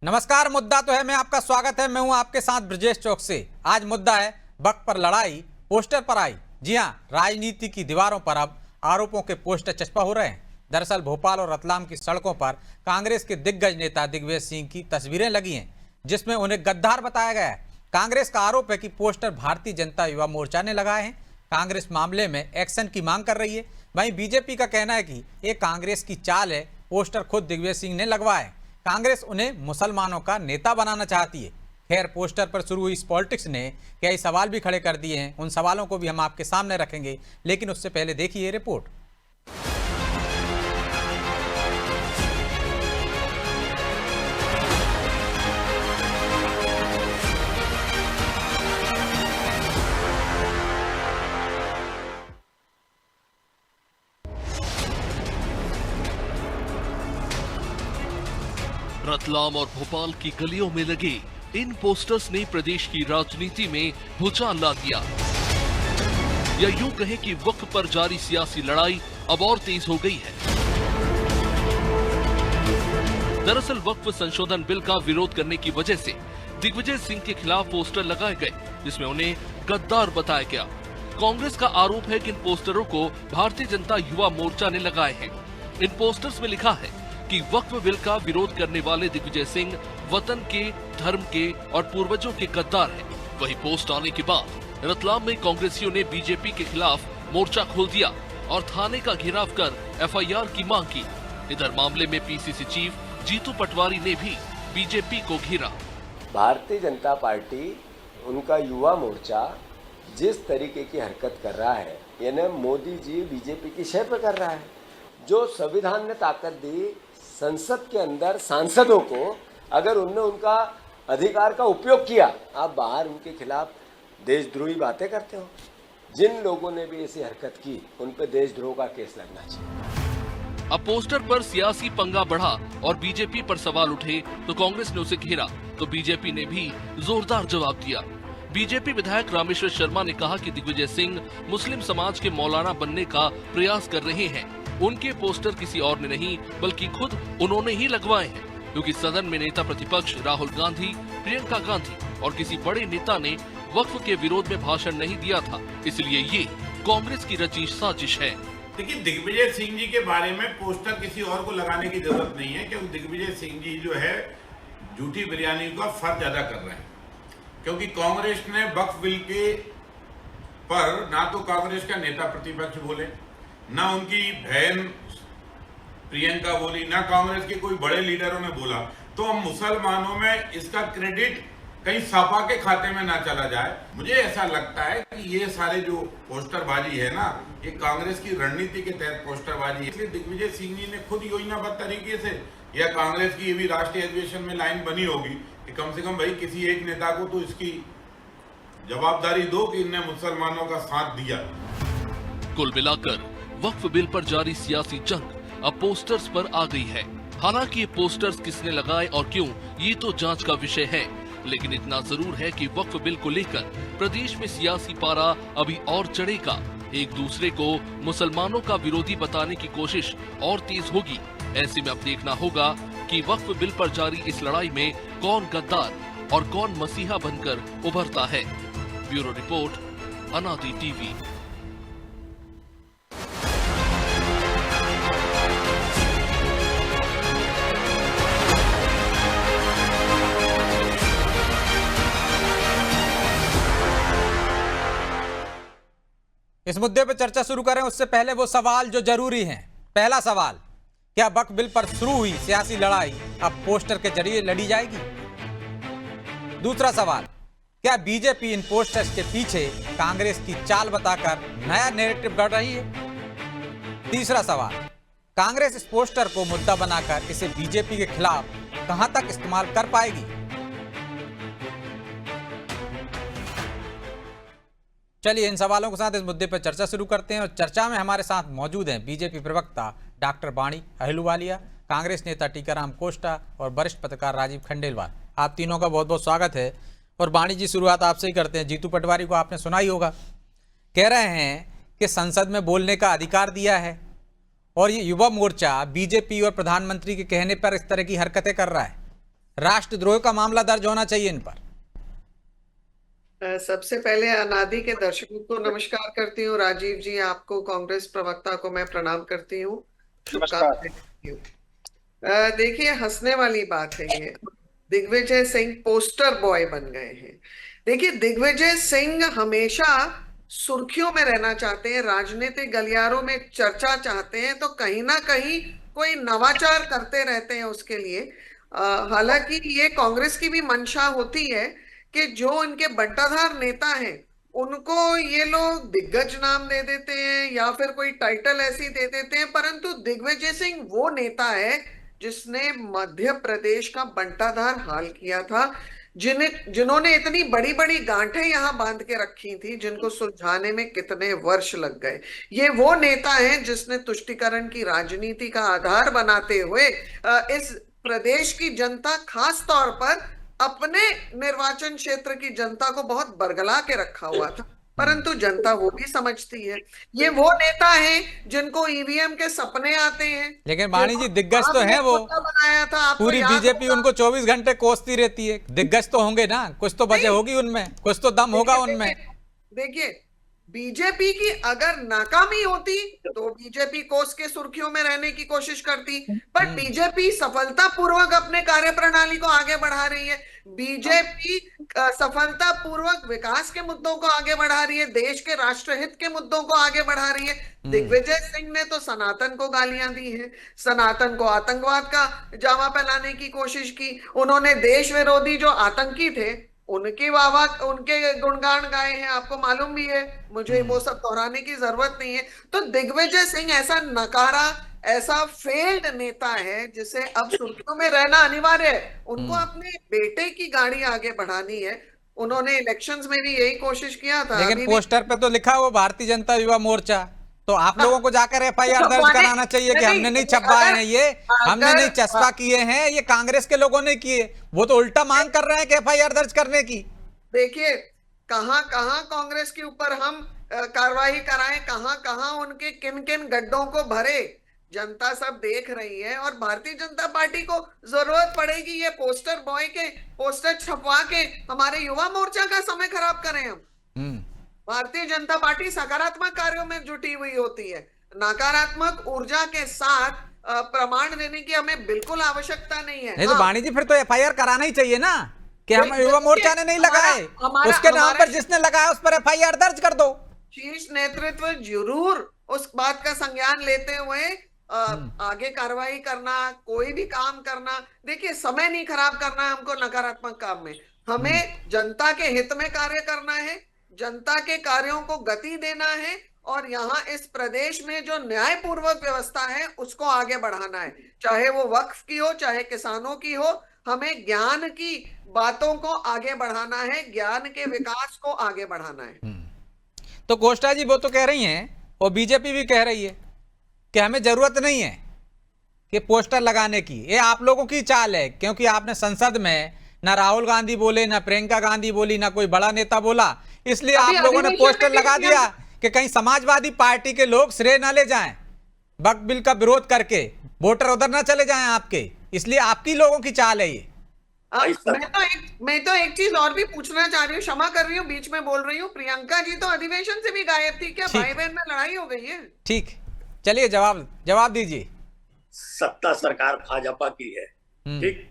नमस्कार। मुद्दा तो है मैं आपका स्वागत है। मैं हूं आपके साथ ब्रजेश चौक से। आज मुद्दा है वक्फ पर लड़ाई पोस्टर पर आई। जी हां, राजनीति की दीवारों पर अब आरोपों के पोस्टर चस्पा हो रहे हैं। दरअसल भोपाल और रतलाम की सड़कों पर कांग्रेस के दिग्गज नेता दिग्विजय सिंह की तस्वीरें लगी हैं, जिसमें उन्हें गद्दार बताया गया है। कांग्रेस का आरोप है कि पोस्टर भारतीय जनता युवा मोर्चा ने लगाए हैं। कांग्रेस मामले में एक्शन की मांग कर रही है। वहीं बीजेपी का कहना है कि ये कांग्रेस की चाल है, पोस्टर खुद दिग्विजय सिंह ने लगवाए। कांग्रेस उन्हें मुसलमानों का नेता बनाना चाहती है। खैर, पोस्टर पर शुरू हुई इस पॉलिटिक्स ने कई सवाल भी खड़े कर दिए हैं। उन सवालों को भी हम आपके सामने रखेंगे, लेकिन उससे पहले देखिए ये रिपोर्ट। रतलाम और भोपाल की गलियों में लगे इन पोस्टर्स ने प्रदेश की राजनीति में भूचाल ला दिया, या यूं कहें कि वक्फ पर जारी सियासी लड़ाई अब और तेज हो गई है। दरअसल वक्फ संशोधन बिल का विरोध करने की वजह से दिग्विजय सिंह के खिलाफ पोस्टर लगाए गए, जिसमें उन्हें गद्दार बताया गया। कांग्रेस का आरोप है कि इन पोस्टरों को भारतीय जनता युवा मोर्चा ने लगाए हैं। इन पोस्टर्स में लिखा है कि वक्फ बिल का विरोध करने वाले दिग्विजय सिंह वतन के, धर्म के और पूर्वजों के गद्दार हैं। वही पोस्ट आने के बाद रतलाम में कांग्रेसियों ने बीजेपी के खिलाफ मोर्चा खोल दिया और थाने का घेराव कर एफआईआर की मांग की। इधर मामले में पीसीसी चीफ जीतू पटवारी ने भी बीजेपी को घेरा। भारतीय जनता पार्टी, उनका युवा मोर्चा जिस तरीके की हरकत कर रहा है, यानी मोदी जी बीजेपी की शय पर कर रहा है। जो संविधान ने ताकत दी संसद के अंदर सांसदों को, अगर उनने उनका अधिकार का उपयोग किया, आप बाहर उनके खिलाफ देशद्रोही बातें करते हो। जिन लोगों ने भी ऐसी हरकत की, उन पे देशद्रोह का केस लगना चाहिए। अब पोस्टर पर सियासी पंगा बढ़ा और बीजेपी पर सवाल उठे तो कांग्रेस ने उसे घेरा, तो बीजेपी ने भी जोरदार जवाब दिया। बीजेपी विधायक रामेश्वर शर्मा ने कहा कि दिग्विजय सिंह मुस्लिम समाज के मौलाना बनने का प्रयास कर रहे हैं। उनके पोस्टर किसी और ने नहीं बल्कि खुद उन्होंने ही लगवाए हैं, क्योंकि सदन में नेता प्रतिपक्ष राहुल गांधी, प्रियंका गांधी और किसी बड़े नेता ने वक्फ के विरोध में भाषण नहीं दिया था। इसलिए ये कांग्रेस की रची साजिश है। देखिए, दिग्विजय सिंह जी के बारे में पोस्टर किसी और को लगाने की जरूरत नहीं है, क्योंकि दिग्विजय सिंह जी जो है झूठी बिरयानी का फर्ज अदा कर रहे हैं। क्योंकि कांग्रेस ने वक्फ बिल के पर ना तो कांग्रेस का नेता प्रतिपक्ष बोले, ना उनकी बहन प्रियंका बोली, ना कांग्रेस के कोई बड़े लीडरों ने बोला। तो हम मुसलमानों में इसका क्रेडिट कहीं सपा के खाते में ना चला जाए। मुझे ऐसा लगता है कि ये सारे जो पोस्टरबाजी है ना, ये कांग्रेस की रणनीति के तहत पोस्टरबाजी है। इसलिए दिग्विजय सिंह जी ने खुद योजनाबद्ध तरीके से, या कांग्रेस की ये भी राष्ट्रीय अधिवेशन में लाइन बनी होगी कि कम से कम भाई किसी एक नेता को तो इसकी जवाबदारी दो कि इनने मुसलमानों का साथ दिया। कुल मिलाकर वक्फ बिल पर जारी सियासी जंग अब पोस्टर्स पर आ गई है। हालांकि ये पोस्टर्स किसने लगाए और क्यों, ये तो जांच का विषय है, लेकिन इतना जरूर है कि वक्फ बिल को लेकर प्रदेश में सियासी पारा अभी और चढ़ेगा। एक दूसरे को मुसलमानों का विरोधी बताने की कोशिश और तेज होगी। ऐसे में अब देखना होगा कि वक्फ बिल पर जारी इस लड़ाई में कौन गद्दार और कौन मसीहा बनकर उभरता है। ब्यूरो रिपोर्ट, अनादि टीवी। इस मुद्दे पर चर्चा शुरू करें उससे पहले वो सवाल जो जरूरी हैं। पहला सवाल, क्या वक्फ बिल पर शुरू हुई सियासी लड़ाई अब पोस्टर के जरिए लड़ी जाएगी? दूसरा सवाल, क्या बीजेपी इन पोस्टर्स के पीछे कांग्रेस की चाल बताकर नया नैरेटिव गढ़ रही है? तीसरा सवाल, कांग्रेस इस पोस्टर को मुद्दा बनाकर इसे बीजेपी के खिलाफ कहां तक इस्तेमाल कर पाएगी? चलिए इन सवालों के साथ इस मुद्दे पर चर्चा शुरू करते हैं। और चर्चा में हमारे साथ मौजूद हैं बीजेपी प्रवक्ता डॉक्टर बाणी अहलूवालिया, कांग्रेस नेता टीकाराम कोष्टा और वरिष्ठ पत्रकार राजीव खंडेलवाल। आप तीनों का बहुत बहुत स्वागत है। और बाणी जी, शुरुआत आपसे ही करते हैं। जीतू पटवारी को आपने सुना ही होगा, कह रहे हैं कि संसद में बोलने का अधिकार दिया है और ये युवा मोर्चा बीजेपी और प्रधानमंत्री के कहने पर इस तरह की हरकतें कर रहा है। राष्ट्रद्रोह का मामला दर्ज होना चाहिए इन पर? सबसे पहले अनादि के दर्शकों को नमस्कार करती हूँ। राजीव जी, आपको, कांग्रेस प्रवक्ता को मैं प्रणाम करती हूँ, शुभकामनाएं देती हूँ। देखिए, हंसने वाली बात है ये। दिग्विजय सिंह पोस्टर बॉय बन गए हैं। देखिए, दिग्विजय सिंह हमेशा सुर्खियों में रहना चाहते हैं, राजनीतिक गलियारों में चर्चा चाहते हैं, तो कहीं ना कहीं कोई नवाचार करते रहते हैं उसके लिए। हालांकि ये कांग्रेस की भी मंशा होती है कि जो इनके बंटाधार नेता हैं उनको ये लोग दिग्गज नाम दे देते हैं या फिर कोई टाइटल ऐसी दे देते हैं, परंतु दिग्विजय सिंह वो नेता है जिसने मध्य प्रदेश का बंटाधार हाल किया था, जिन्होंने इतनी बड़ी बड़ी गांठें यहां बांध के रखी थी, जिनको सुलझाने में कितने वर्ष लग गए। ये वो नेता हैं जिसने तुष्टीकरण की राजनीति का आधार बनाते हुए इस प्रदेश की जनता, खास तौर पर अपने निर्वाचन क्षेत्र की जनता को बहुत बरगला के रखा हुआ था, परंतु जनता वो भी समझती है। ये वो नेता हैं जिनको ईवीएम के सपने आते हैं। लेकिन वाणी जी, दिग्गज तो हैं वो, बनाया था, पूरी बीजेपी उनको 24 घंटे कोसती रहती है। दिग्गज तो होंगे ना, कुछ तो वजह होगी उनमें, कुछ तो दम होगा उनमें। देखिए, बीजेपी की अगर नाकामी होती तो बीजेपी कोस के सुर्खियों में रहने की कोशिश करती, पर बीजेपी सफलतापूर्वक अपने कार्यप्रणाली को आगे बढ़ा रही है। बीजेपी सफलतापूर्वक विकास के मुद्दों को आगे बढ़ा रही है, देश के राष्ट्रहित के मुद्दों को आगे बढ़ा रही है। दिग्विजय सिंह ने तो सनातन को गालियां दी हैं, सनातन को आतंकवाद का जामा पहनाने की कोशिश की। उन्होंने देश विरोधी जो आतंकी थे उनकी वाहवाह, उनके गुणगान गाए हैं, आपको मालूम भी है, मुझे वो सब दोहराने की जरूरत नहीं है। तो दिग्विजय सिंह ऐसा नकारा, ऐसा फेल्ड नेता है जिसे अब सुर्खियों में रहना अनिवार्य है। उनको अपने बेटे की गाड़ी आगे बढ़ानी है। उन्होंने इलेक्शंस में भी यही कोशिश किया था। लेकिन पोस्टर पे तो लिखा हुआ भारतीय जनता युवा मोर्चा, तो आप लोगों को जाकर एफआईआर दर्ज कराना चाहिए कि हमने नहीं छपवाए हैं, ये हमने नहीं चस्पा किए हैं, ये कांग्रेस के लोगों ने किए। वो तो उल्टा मांग कर रहे हैं कि एफआईआर दर्ज करने की। देखिए, कहां कहां कांग्रेस के ऊपर हम कार्रवाई कराएं, कहां कहां उनके किन किन गड्ढों को भरे, जनता सब देख रही है। और भारतीय जनता पार्टी को जरूरत पड़ेगी ये पोस्टर बॉय के पोस्टर छपवा के हमारे युवा मोर्चा का समय खराब करें हम। भारतीय जनता पार्टी सकारात्मक कार्यों में जुटी हुई होती है, नकारात्मक ऊर्जा के साथ प्रमाण देने की हमें बिल्कुल आवश्यकता नहीं है। नहीं तो वाणी जी, फिर तो एफआईआर कराना ही चाहिए ना कि हम युवा मोर्चा ने नहीं लगाए, उसके नाम पर जिसने लगाया उस पर एफआईआर दर्ज कर दो। शीर्ष नेतृत्व जरूर उस बात का संज्ञान लेते हुए आगे कार्रवाई करना, कोई भी काम करना। देखिए, समय नहीं खराब करना है हमको नकारात्मक काम में, हमें जनता के हित में कार्य करना है, जनता के कार्यों को गति देना है, और यहाँ इस प्रदेश में जो न्यायपूर्वक व्यवस्था है उसको आगे बढ़ाना है, चाहे वो वक्फ की हो, चाहे किसानों की हो। हमें ज्ञान की बातों को आगे बढ़ाना है, ज्ञान के विकास को आगे बढ़ाना है। तो कोष्टा जी वो तो कह रही हैं, और बीजेपी भी कह रही है कि हमें जरूरत नहीं है कि पोस्टर लगाने की। ये आप लोगों की चाल है, क्योंकि आपने संसद में ना राहुल गांधी बोले, ना प्रियंका गांधी बोली, ना कोई बड़ा नेता बोला, इसलिए आप लोगों ने पोस्टर लगा दिया कि कहीं समाजवादी पार्टी के लोग श्रेय ना ले जाएं, वक्फ बिल का विरोध करके वोटर उधर ना चले जाएं आपके, इसलिए आपकी लोगों की चाल है ये। मैं तो एक चीज और भी पूछना चाह रही हूँ, क्षमा कर रही हूँ बीच में बोल रही हूँ। प्रियंका जी तो अधिवेशन से भी गायब थी, क्या भाई बहन में लड़ाई हो गई है? ठीक, चलिए जवाब दीजिए। सत्ता सरकार भाजपा की है, ठीक,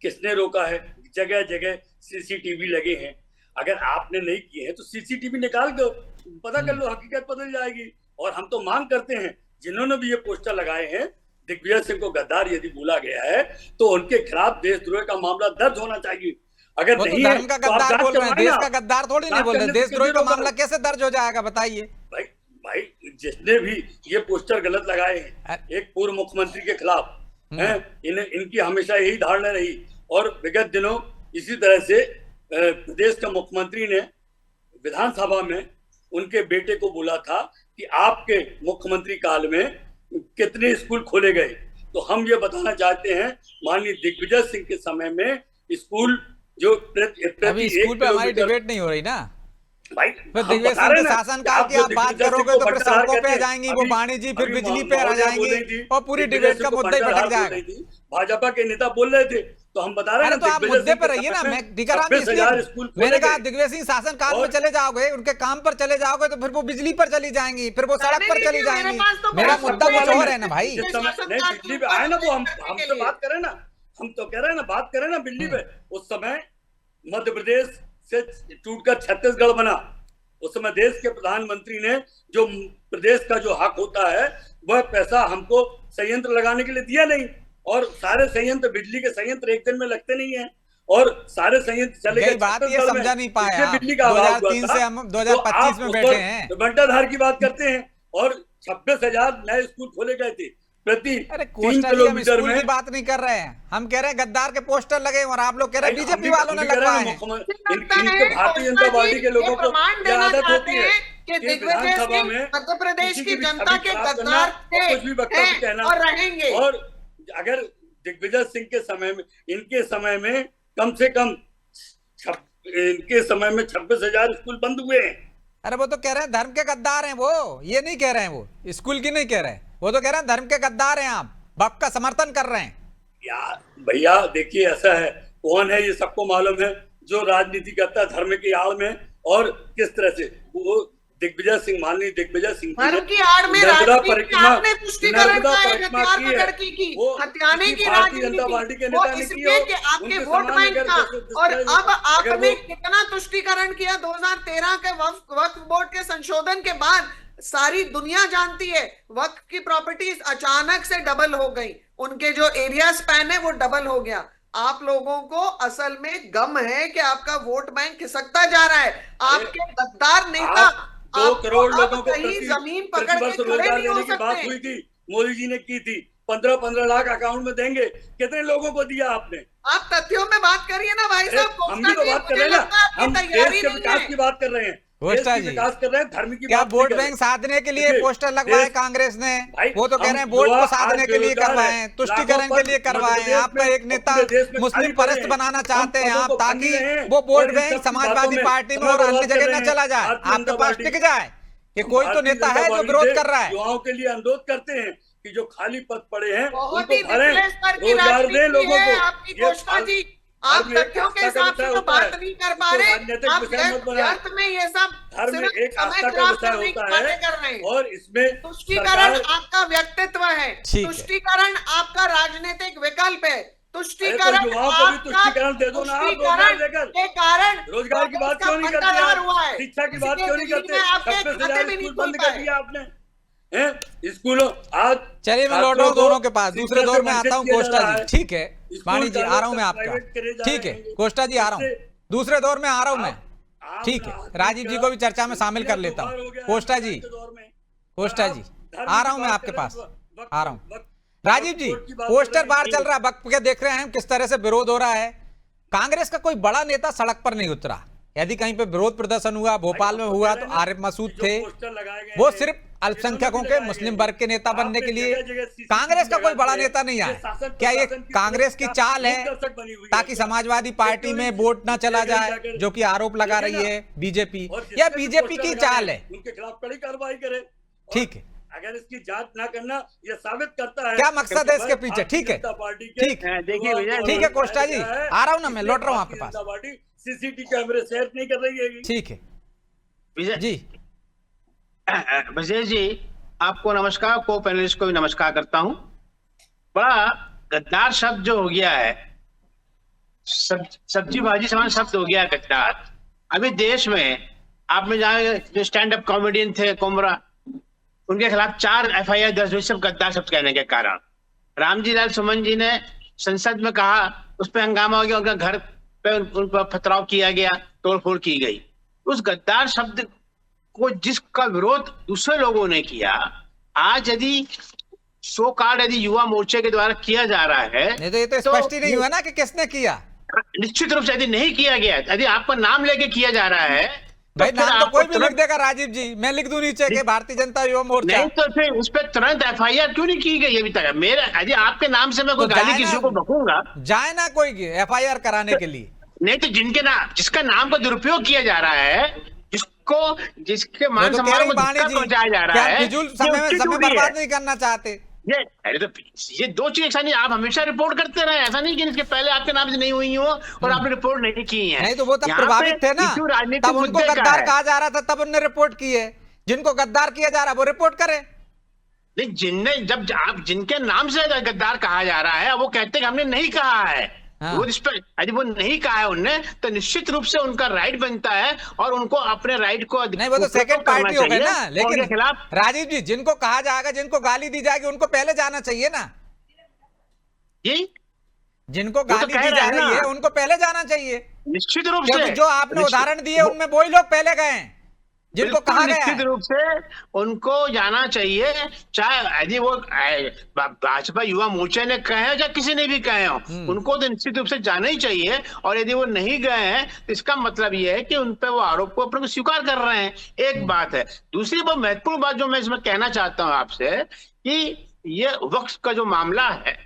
किसने रोका है? जगह जगह सीसीटीवी लगे हैं। अगर आपने नहीं किए हैं तो सीसीटीवी निकाल दो, पता कर लो, हकीकत बदल जाएगी। और हम तो मांग करते हैं, जिन्होंने भी ये पोस्टर लगाए हैं, दिग्विजय सिंह को गद्दार यदि बोला गया है तो उनके खिलाफ देशद्रोह का मामला दर्ज होना चाहिए। अगर नहीं तो धर्म का है, गद्दार बोल रहे हैं, देश का गद्दार थोड़ी नहीं बोल रहे, देशद्रोह का मामला कैसे दर्ज हो जाएगा बताइए? भाई जिसने भी ये पोस्टर गलत लगाए हैं एक पूर्व मुख्यमंत्री के खिलाफ हैं, इनकी हमेशा यही धारणा रही। और विगत दिनों इसी तरह से प्रदेश का मुख्यमंत्री ने विधानसभा में उनके बेटे को बोला था कि आपके मुख्यमंत्री काल में कितने स्कूल खोले गए। तो हम ये बताना चाहते हैं, माननीय दिग्विजय सिंह के समय में स्कूल जो अभी स्कूल पे हमारी डिबेट नहीं हो रही ना भाई, फिर दिग्विजय सिंह के शासनकाल की आप बात करोगे तो फिर सड़कों पे आ जाएंगी वो वाणी जी, फिर बिजली पे आ जाएंगी और पूरी डिबेट का मुद्दा ही भटक जाएगा। भाजपा के नेता बोल रहे थे तो हम बता रहे अरे हैं तो आप दिग्विजय मुद्दे सिंह पर के रहिए ना। समय मैं में टीकाराम 26,000 इसलिए स्कूल मैंने खोले कहा गए। दिग्विजय सिंह शासनकाल में और- चले जाओगे, उनके काम पर चले जाओगे, तो फिर वो बिजली पर चली जाएंगी, फिर वो सड़क पर चली जाएंगी। मेरा मुद्दा कुछ और है ना भाई। जिस समय नहीं बिजली पे आए ना, वो हमसे बात करें ना, हम तो कह रहे हैं ना, बात करें ना बिजली पे। उस समय मध्य प्रदेश से टूटकर छत्तीसगढ़ बना, उस समय देश के प्रधानमंत्री ने जो प्रदेश का जो हक होता है वह पैसा हमको संयंत्र लगाने के लिए दिया नहीं, और सारे संयंत्र, बिजली के संयंत्र एक दिन में लगते नहीं है, और सारे संयंत्र चले गए यही बात ये छत्तीसगढ़ में। समझा नहीं पाए इससे आप। बिजली का अभाव हुआ 2003 था। से हम तो 2025 आप में उस बैठे पर हैं। बंटाधार की बात करते हैं, और 26,000 नए स्कूल खोले गए थे प्रति अरे 3 कोस्टा जी, हम किलोमीटर स्कूल में। की बात नहीं कर रहे हैं, हम कह रहे हैं गद्दार के पोस्टर लगे और आप लोग कह रहे हैं हम बीजेपी भी- वालों हम ने भी कह रहे हैं लगवाए हैं। इनके भारतीय जनता पार्टी के लोगों को यह आदत होती है कि दिग्विजय विधानसभा सिंह में मध्य प्रदेश किसी की भी जनता छवि के खराब करना, गद्दार थे, कुछ भी वक्तव्य हैं कहना और रहेंगे। और अगर दिग्विजय सिंह के समय में, इनके समय में कम से कम इनके समय में 26,000 स्कूल बंद हुए हैं। अरे वो तो कह रहे हैं धर्म के गद्दार हैं, वो ये नहीं कह रहे हैं, वो स्कूल की नहीं कह रहे हैं, वो तो कह रहे हैं धर्म के गद्दार हैं, आप वक्त का समर्थन कर रहे हैं। यार भैया देखिए, ऐसा है, कौन है ये सबको मालूम है जो राजनीति करता है धर्म की आड़ में, और किस तरह से वो दिग्विजय सिंह, माननीय दिग्विजय सिंह धर्म की आड़ में राजनीति की आपने पुष्टिकरण का है, हथियार पकड़ की हथियाने की राजनीति, वो इसलिए कि आपके वोट बैंक का, और अब आपने कितना तुष्टिकरण किया 2013 के वक्फ बोर्ड के संशोधन के बाद। सारी दुनिया जानती है वक्फ की प्रॉपर्टीज अचानक से डबल हो गई, उनके जो एरिया स्पैन है वो डबल हो गया। आप लोगों को असल में गम है कि आपका वोट बैंक खिसकता जा रहा है। आपके गद्दार नेता 2 करोड़ लोगों को कहीं जमीन पकड़ के खड़े रोजगार नहीं हो देने की बात सकते। हुई थी, मोदी जी ने की थी, 15-15 लाख अकाउंट में देंगे, कितने लोगों को दिया आपने? आप तथ्यों में बात करिए ना भाई साहब। हम भी तो बात कर रहे हैं ना, हम देश के विकास की बात कर रहे हैं, देश कोस्टा की जी, विकास कर रहे हैं, धर्म की क्या बात नहीं वोट कर रहे। बैंक साधने के लिए देखिए, पोस्टर लगवाए देश- कांग्रेस ने? भाई, वो तो कह रहे हैं हम वोट को युवा साधने आज के लिए बेरोजगार करवाए हैं, हैं, तुष्टिकरण लाखों के लिए पद करवाए हैं। मध्य आपका प्रदेश एक में, नेता पूरे देश में मुस्लिम खाली पड़े परस्त हैं। बनाना हम चाहते हैं पदों आप, को ताकि भरने हैं, वो और वोट इन बैंक सब की समाजवादी बातों में पार्टी में समय और अन्य बर्बाद कर जगह रहे न हैं। चला जाए, भारतीय आपके जनता पास पार्टी- टिक जाए कि कोई तो भारतीय नेता जनता है जो पार्टी विरोध से कर रहा है। युवाओं के लिए अनुरोध करते हैं कि जो खाली पद पड़े हैं बहुत उनको ही भरें, निचले स्तर की रोजगार दें राजनीति लोगों है को। आपकी ये घोषणा जी। आप धर्म एक तथ्यों के आस्था का हिसाब से विषय तो होता बात है। नहीं कर पा इसको रहे, राजनीतिक आप विषय मत बनाएं। व्यर्थ में ये सब धर्म सिर्फ एक समय आस्था का खराब विषय करने की होता बातें है, कर रहे हैं। और इसमें तुष्टिकरण सरकार- आपका व्यक्तित्व है, ठीक है। तुष्टिकरण आपका राजनीतिक विकल्प है। अरे तुष्टिकरण तो युवाओं को भी तुष्टिकरण दे दो ना आप, रोजगार देकर। के कारण रोजगार की बात का क्यों नहीं करते बंटवारा आप? हुआ है। शिक्षा की बात इसलिए क्यों नहीं दिल्ली करते? में आपके 26,000 खाते भी नहीं स्कूल खुल बंद कर पाए। दिया आपने, हैं? स्कूलों आज चलिए मैं लौट रहा हूँ दोनों के पास, दूसरे दौर में आता हूँ कोस्टा जी। ठीक है वाणी जी, आ रहा हूँ मैं आपका। ठीक है कोस्टा जी, आ रहा हूँ, दूसरे दौर में आ रहा हूँ मैं। ठीक है, राजीव जी को भी चर्चा में शामिल कर लेता हूँ। कोस्टा जी, कोस्टा जी, आ रहा हूँ मैं आपके पास, आ रहा हूँ। राजीव जी, पोस्टर बाहर चल रहा है, वक्त के देख रहे हैं हम किस तरह से विरोध हो रहा है। कांग्रेस का कोई बड़ा नेता सड़क पर नहीं उतरा। यदि कहीं पे विरोध प्रदर्शन हुआ, भोपाल में हुआ, तो आरिफ मसूद थे, वो सिर्फ अल्पसंख्यकों के मुस्लिम वर्ग के नेता बनने के लिए। कांग्रेस का कोई बड़ा नेता नहीं आया। क्या ये कांग्रेस की चाल है ताकि समाजवादी पार्टी में वोट ना चला जाए, जो कि आरोप लगा रही है बीजेपी, या बीजेपी की चाल है? उनके खिलाफ कड़ी कार्रवाई करे। ठीक है, अगर इसकी जांच ना करना ये साबित करता है क्या मकसद है इसके पीछे? ठीक है, ठीक है, देखिए भैया, ठीक है कोस्टा जी, आ रहा हूं ना मैं, लौट रहा हूं आपके पास। पार्टी सीसीटीवी कैमरे शेयर नहीं कर रही है। ठीक है विजय जी, विजय जी, आपको नमस्कार, को पैनलिस्ट को भी नमस्कार करता हूं। बड़ा गद्दार शब्द जो हो गया है, सब्जी भाजी समान शब्द हो गया है गद्दार। अभी देश में आप में जाए, जो स्टैंड अप कॉमेडियन थे कुमरा, उनके खिलाफ 4 FIR दर्ज हुई, सब गद्दार शब्द कहने के कारण। रामजी लाल सुमन जी ने संसद में कहा, उस पर हंगामा हो गया, उनका घर पे उन पर पथराव किया गया, तोड़फोड़ की गई। उस गद्दार शब्द को जिसका विरोध दूसरे लोगों ने किया, आज यदि सो कार्ड यदि युवा मोर्चे के द्वारा किया जा रहा है, नहीं तो ये तो स्पष्ट ही नहीं हुआ ना कि किसने किया। निश्चित रूप से यदि नहीं किया गया, यदि आपका नाम लेके किया जा रहा है, भाई फिर नाम तो आपको कोई भी लिख तुरंत- देगा राजीव जी, मैं लिख दूं नीचे के भारतीय जनता युवा मोर्चा। नहीं तो फिर उस पर तुरंत FIR क्यों नहीं की गई अभी तक? मेरा यदि आपके नाम से मैं कोई तो गाली जाए किसी ना- को बकूंगा, जाए ना कोई FIR कराने के लिए। नहीं तो जिनके नाम, जिसका नाम का दुरुपयोग किया जा रहा है, जिसके मैं मान तो कह सम्मान रही को बाणी धक्का जी, पहुंचाया जा क्या रहा है, फिजूल ये समय में उसकी समय ड्यूटी है। बर्बाद नहीं करना चाहते? अरे तो ये दो चीज ऐसा नहीं, आप हमेशा रिपोर्ट करते रहे, ऐसा नहीं कि इसके पहले आपके नाम से नहीं हुई हो और आपने रिपोर्ट नहीं की है। नहीं तो वो तब प्रभावित थे ना, तब उनको गद्दार कहा जा रहा था, तब उन्होंने रिपोर्ट की है। जिनको गद्दार किया जा रहा है वो रिपोर्ट करे। नहीं, जब आप जिनके नाम से गद्दार कहा जा रहा है वो कहते हैं कि हमने नहीं कहा है, वो इस पर यदि वो नहीं कहा है उनने, तो निश्चित रूप से उनका राइट बनता है और उनको अपने राइट को नहीं, वो तो सेकंड पार्टी हो गई ना। लेकिन खिलाफ राजीव जी, जिनको कहा जाएगा, जिनको गाली दी जाएगी, उनको पहले जाना चाहिए ना जी। जिनको गाली दी जा रही है उनको पहले जाना चाहिए निश्चित रूप से। जो आपने उदाहरण दिए उनमें वही लोग पहले गए हैं जिनको कहा गया निश्चित रूप से उनको जाना चाहिए, चाहे यदि वो भाजपा युवा मोर्चा ने कहे हो या किसी ने भी कहे हो, उनको तो निश्चित रूप से जाना ही चाहिए। और यदि वो नहीं गए हैं तो इसका मतलब ये है कि उन पे वो आरोप को अपने को स्वीकार कर रहे हैं। एक बात है। दूसरी बहुत महत्वपूर्ण बात जो मैं इसमें कहना चाहता हूं आपसे, कि ये वक्फ का जो मामला है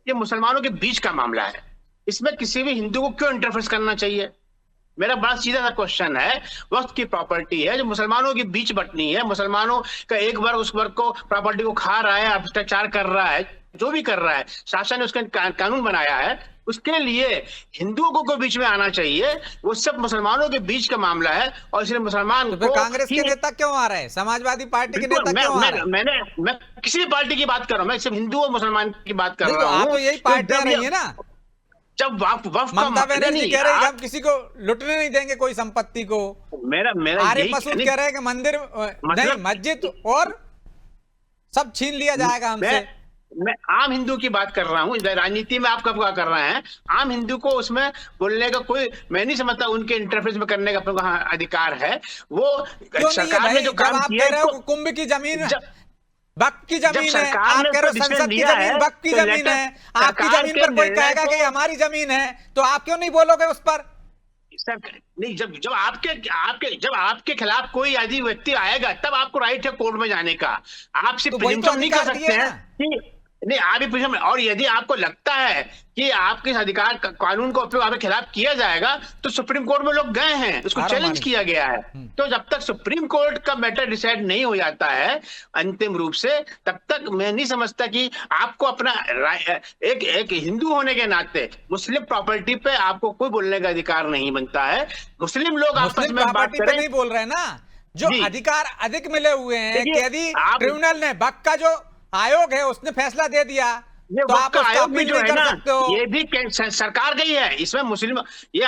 ये मुसलमानों के बीच का मामला है, इसमें किसी भी हिंदू को क्यों इंटरफेयर करना चाहिए? मेरा बड़ा सीधा सा क्वेश्चन है। वक्त की प्रॉपर्टी है जो मुसलमानों के बीच बंटनी है, मुसलमानों का एक वर्ग उस वर्ग को प्रॉपर्टी को खा रहा है, भ्रष्टाचार कर रहा है, जो भी कर रहा है, शासन ने उसका कानून बनाया है, उसके लिए हिंदुओं को बीच में आना चाहिए। वो सब मुसलमानों के बीच का मामला है और इसलिए मुसलमान तो कांग्रेस के नेता क्यों आ रहे हैं, समाजवादी पार्टी के नेता क्यों आ रहे हैं? मैं किसी भी पार्टी की बात कर रहा हूँ, मैं सिर्फ हिंदू और मुसलमान की बात कर रहा हूँ। आप तो यही पार्टियां रही है ना। जब ममता बनर्जी कह रहे हैं हम किसी को लुटने नहीं देंगे कोई संपत्ति को, आरिफ मसूद कह रहे हैं कि मंदिर नहीं मस्जिद और सब छीन लिया जाएगा हमसे। मैं आम हिंदू की बात कर रहा हूँ, राजनीति में आप कब क्या कर रहे हैं? आम हिंदू को उसमें बोलने का कोई, मैं नहीं समझता उनके इंटरफेस में करने का अपने को अधिकार है। वो सरकार ने जो काम किया, कुंभ की जमीन वक्फ की जमीन है, आप कह रहे हो संसद की जमीन वक्फ की जमीन है, आपकी जमीन पर कोई कहेगा कि हमारी जमीन है, तो आप क्यों नहीं बोलोगे उस पर? नहीं, जब आपके खिलाफ कोई यदि व्यक्ति आएगा तब आपको राइट है कोर्ट में जाने का। आप सिर्फ प्रिजम्पशन नहीं कर सकते हैं कि नहीं, आप ही और यदि आपको लगता है कि आपके अधिकार कानून को आपके खिलाफ किया जाएगा तो सुप्रीम कोर्ट में लोग गए हैं, उसको चैलेंज किया गया है। तो जब तक सुप्रीम कोर्ट का मैटर डिसाइड नहीं हो जाता है अंतिम रूप से, तब तक मैं नहीं समझता कि आपको अपना एक हिंदू होने के नाते मुस्लिम प्रॉपर्टी पे आपको कोई बोलने का अधिकार नहीं बनता है। मुस्लिम लोग आपस में बात करें, नहीं बोल रहे ना, जो अधिकार अधिक मिले हुए हैं कि यदि ट्रिब्यूनल ने वक्फ का जो आयोग है उसने फैसला दे दिया तो आप आयोग में जो है ना, ये भी सरकार गई है इसमें। मुस्लिम ये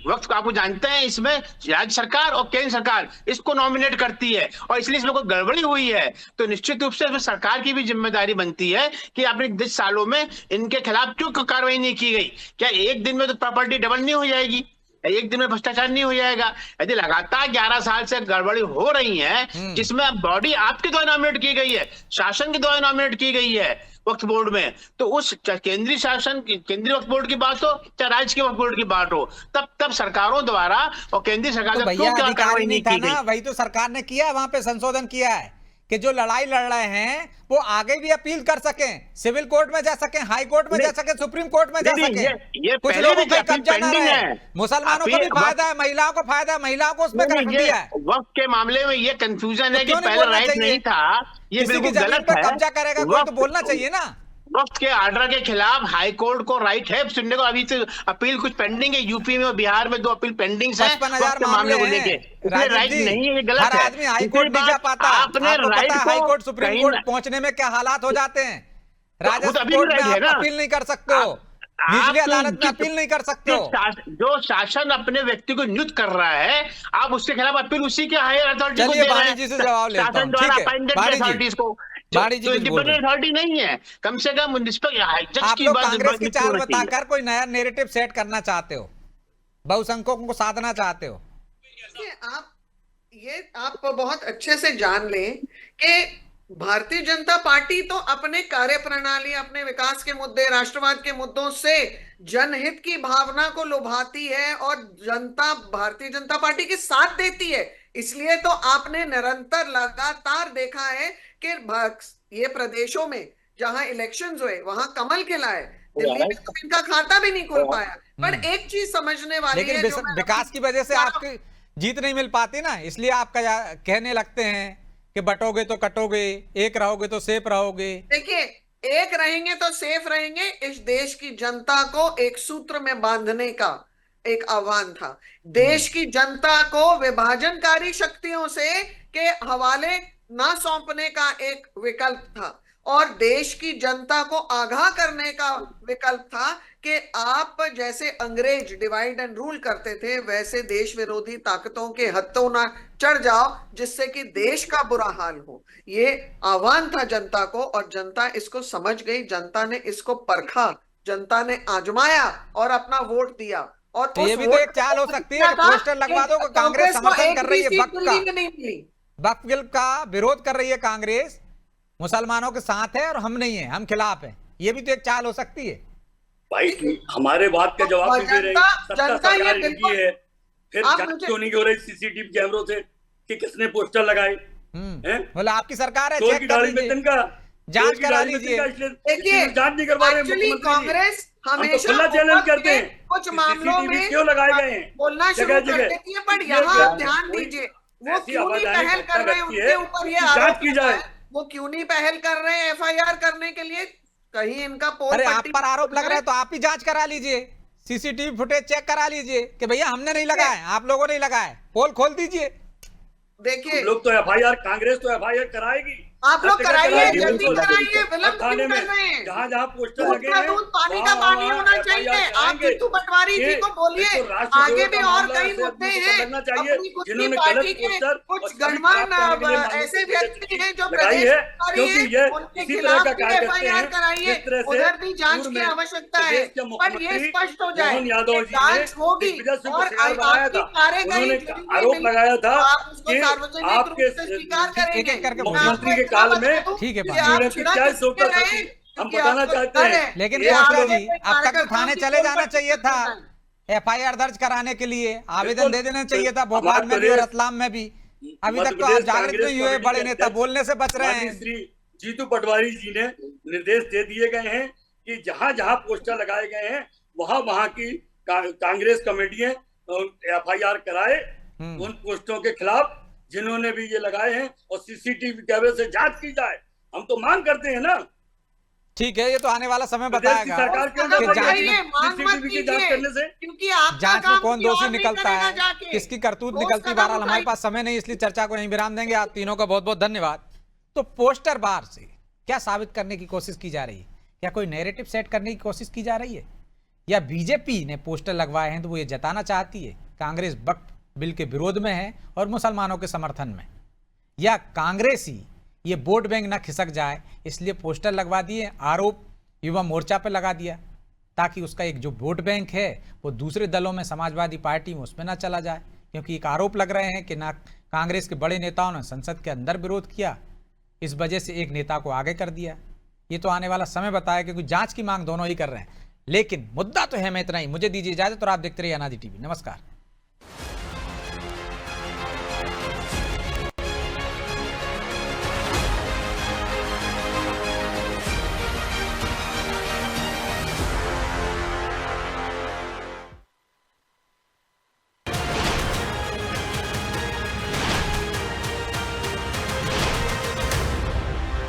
वक्त आपको जानते हैं, इसमें राज्य सरकार और केंद्र सरकार इसको नॉमिनेट करती है और इसलिए इसमें कोई गड़बड़ी हुई है तो निश्चित रूप से इसमें सरकार की भी जिम्मेदारी बनती है कि आपने 10 सालों में इनके खिलाफ क्यों कार्रवाई नहीं की गई। क्या एक दिन में तो प्रॉपर्टी डबल नहीं हो जाएगी? एक दिन में भ्रष्टाचार नहीं हो जाएगा? यदि लगातार 11 साल से गड़बड़ी हो रही है, जिसमें बॉडी आपके द्वारा नॉमिनेट की गई है, शासन के द्वारा नॉमिनेट की गई है वक्फ बोर्ड में, तो उस केंद्रीय शासन, केंद्रीय वक्फ बोर्ड की बात हो चाहे राज्य के वक्फ बोर्ड की बात हो, तब सरकारों द्वारा और केंद्रीय सरकार तो क्यों कार्रवाई नहीं की गई? वही तो सरकार ने किया है, वहां पे संशोधन किया है कि जो लड़ाई लड़ रहे हैं वो आगे भी अपील कर सकें, सिविल कोर्ट में जा सकें, हाई कोर्ट में जा सकें, सुप्रीम कोर्ट में जा सकें। कुछ लोगों को कब्जा ना रहे, मुसलमानों को भी फायदा है, महिलाओं को फायदा है, महिलाओं को उसमें रख दिया है। वक्त के मामले में ये कंफ्यूजन है कि पहले राइट नहीं था, ये बिल्कुल गलत है। कब्जा करेगा कोई तो बोलना चाहिए ना। वक्त के ऑर्डर के खिलाफ हाई कोर्ट को राइट है सुनने को। अभी से अपील कुछ पेंडिंग है, यूपी में और बिहार में 2 अपील पेंडिंग है 55,000 मामले को लेके। राइट नहीं है, ये गलत है। हर आदमी हाई कोर्ट नहीं जा पाता। आपने right high court supreme court पहुंचने में क्या हालात हो जाते हैं। राजस्थान कोर्ट में आप अपील नहीं कर सकते हो, निचली अदालत में अपील नहीं कर सकते हो। जो शासन अपने व्यक्ति को नियुक्त कर रहा है, आप उसके खिलाफ अपील उसी के हायर अथॉरिटी को दे रहे हैं। जी से जवाब लेता हूं, ठीक है अथॉरिटीज को, तो इंडिपेंडेंट अथॉरिटी नहीं है, कम से कम आप लोग कांग्रेस की चाल बताकर कोई नया नैरेटिव सेट करना चाहते हो, बहुसंख्यकों को साधना चाहते हो। आप बहुत अच्छे से जान लें कि भारतीय जनता पार्टी तो अपने कार्यप्रणाली, अपने विकास के मुद्दे, राष्ट्रवाद के मुद्दों से जनहित की भावना को लुभाती है और जनता भारतीय जनता पार्टी के साथ देती है। इसलिए तो आपने निरंतर लगातार देखा है कि ये प्रदेशों में जहां इलेक्शंस हुए वहां कमल खिला है, दिल्ली में तो इनका खाता भी नहीं खुल पाया। पर एक चीज समझने वाली है, लेकिन विकास की वजह से आपकी जीत नहीं मिल पाती ना, इसलिए आप कहने लगते हैं कि बटोगे तो कटोगे, एक रहोगे तो सेफ रहोगे। देखिए एक रहेंगे तो सेफ रहेंगे। इस देश की जनता को एक सूत्र में बांधने का एक आह्वान था। देश की जनता को विभाजनकारी शक्तियों से के हवाले ना सौंपने का एक विकल्प था, और देश की जनता को आगाह करने का विकल्प था कि आप जैसे अंग्रेज डिवाइड एंड रूल करते थे, वैसे देश विरोधी ताकतों के हत्थों ना चढ़ जाओ जिससे कि देश का बुरा हाल हो। ये आह्वान था जनता को, और जनता इसको समझ गई। जनता ने इसको परखा, जनता ने आजमाया और अपना वोट दिया। और तो ये भी तो एक चाल हो सकती है कि पोस्टर लगवा दो, कांग्रेस समर्थन कर रही है वक्फ बिल का विरोध कर रही है, कांग्रेस मुसलमानों के साथ है और हम नहीं है, हम खिलाफ हैं। ये भी तो एक चाल हो सकती है। भाई हमारे बात का जवाब नहीं दे रहे। सत्ता सरकार इनकी है, फिर जांच क्यों नहीं हो रही सीसीटीवी कैमरों से कि किसने पोस्टर लगाए? बोले आपकी सरकार है, चोर चेक की कर डाली में लीजिए, तिनका, जांच करा लीजिए। देखिए, जांच नहीं करवा रहे एक्चुअली कांग्रेस हमेशा खुला चैलेंज करते हैं, कुछ मामलों में क्यों लगाए गए हैं बोलना शुरू कर देती है, पर यहाँ आप ध्यान दीजिए वो क्यों नहीं पहल कर रहे हैं, उनके ऊपर ये जांच की जाए। वो क्यों नहीं पहल कर रहे हैं एफआईआर करने के लिए? कहीं इनका पोल अरे आप पर आरोप लग रहा है तो आप ही जांच करा लीजिए, सीसीटीवी फुटेज चेक करा लीजिए कि भैया हमने नहीं लगाया, आप लोगों ने लगाया, पोल खोल दीजिए। देखिए, लोग तो एफआईआर, कांग्रेस तो एफआईआर कराएगी, आप लोग कराइए, जल्दी कराइए, विलंब क्यों कर रहे हैं? जहाँ जहाँ पोस्टर लगे हैं दूध पानी का पानी होना चाहिए। आप जीतू पटवारी जी को बोलिए, आगे भी और कई मुद्दे हैं। अपनी खुद की पार्टी के कुछ गणमान्य ऐसे व्यक्ति हैं जो प्रदेश है, उनके खिलाफ भी एफआईआर कराइए, उधर भी जांच की आवश्यकता है। पर ये स्पष्ट हो जाए, जांच होगी और आपकी कार्यवाही आरोप लगाया था कि आपके स्वीकार करेंगे मुख्यमंत्री के काल में। ठीक है, क्या सोचता था हम बताना चाहते हैं। लेकिन पोस्टर जी अब तक तो थाने चले जाना चाहिए था, एफआईआर दर्ज कराने के लिए आवेदन दे देना चाहिए था, भोपाल में भी और रतलाम में भी। अभी तक तो आप जागृत नहीं हुए, बड़े नेता बोलने से बच रहे हैं। श्री जीतू पटवारी जी ने निर्देश दे दिए गए हैं कि जहां जहां पोस्टर लगाए गए हैं वहां की कांग्रेस कमेटियां एफआईआर कराए उन पोस्टरों के खिलाफ जिन्होंने भी ये लगाए हैं, और सीसीटीवी कैमरे से जांच की जाए। हम तो मांग करते हैं ना। ठीक है, ये तो आने वाला समय बताएगा सरकार क्यों कि जांच सीसीटीवी की जांच करने से, क्योंकि आप जांच में कौन दोषी निकलता है, किसकी करतूत निकलती। बहरहाल हमारे पास समय नहीं, इसलिए चर्चा को यहीं विराम देंगे। आप तीनों का बहुत बहुत धन्यवाद। तो पोस्टर बार से क्या साबित करने की कोशिश की जा रही है? क्या कोई नैरेटिव सेट करने की कोशिश की जा रही है, या बीजेपी ने पोस्टर लगवाए हैं तो वो ये जताना चाहती है कांग्रेस वक्फ बिल के विरोध में है और मुसलमानों के समर्थन में, या कांग्रेस ही ये वोट बैंक न खिसक जाए इसलिए पोस्टर लगवा दिए, आरोप युवा मोर्चा पर लगा दिया ताकि उसका एक जो वोट बैंक है वो दूसरे दलों में, समाजवादी पार्टी में, उसमें ना चला जाए। क्योंकि एक आरोप लग रहे हैं कि ना कांग्रेस के बड़े नेताओं ने संसद के अंदर विरोध किया, इस वजह से एक नेता को आगे कर दिया। ये तो आने वाला समय बताया, क्योंकि जांच की मांग दोनों ही कर रहे हैं। लेकिन मुद्दा तो है मैं इतना ही। मुझे दीजिए इजाजत और आप देखते रहिए अनादि टीवी। नमस्कार।